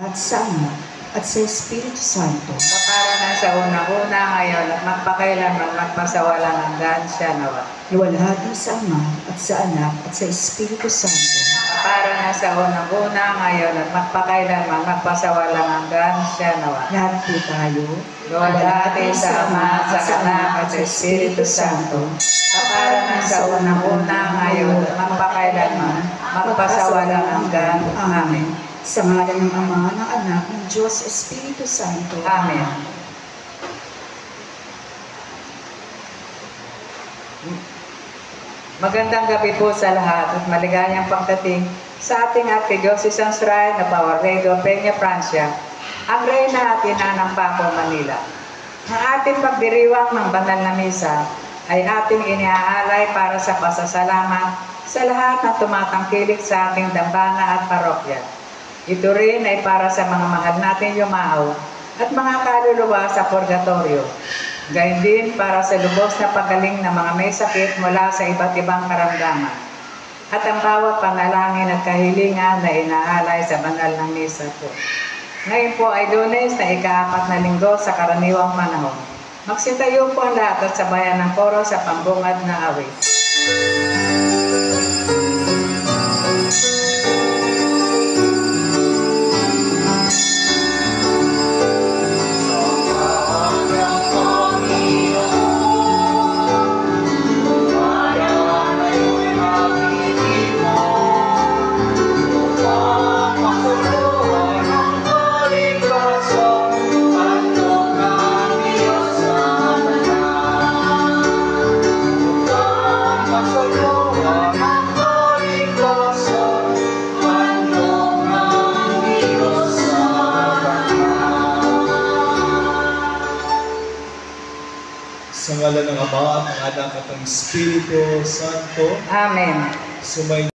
At sa Ama, at sa Espiritu Santo. Kapara na sa unang-una ngayon at magpakailanman magpasawalang hanggan siya nawa. Iwalhati sa Ama, at sa Anak, at sa Espiritu Santo. Kapara na sa unang-una ngayon at magpakailanman magpasawalang hanggan siya nawa. Lahat po tayo. Iwalhati sa Ama, sa Anak, at sa Espiritu Santo. Kapara na sa unang-una ngayon at magpakailanman magpasawalang hanggan. Amen. Sa ngalan ng Ama, ng Anak, ng Diyos, Espiritu Santo. Amen. Magandang gabi po sa lahat at maligayang pagdating sa ating Archdiocese Shrine na Pawarredo, Peña, Francia, ang Reyna at Ina ng Paco, Manila. Ang ating pagdiriwang ng banal na misa ay ating iniaalay para sa pasasalamat sa lahat na tumatangkilik sa ating dambana at parokya. Ito rin ay para sa mga mahal natin yumao at mga kaluluwa sa purgatorio. Gayun din para sa lubos na pagaling ng mga may sakit mula sa iba't ibang karamdaman. At ang bawat panalangin at kahilingan na inaalay sa banal ng misa po. Ngayon po ay Lunes na ika-4 na linggo sa karaniwang panahon. Magsitayo po ang lahat at sabayan ng koro sa pambungad na awit. Sa ngalan ng Ama, ng Anak at ng Espiritu Santo. Amen. Sumay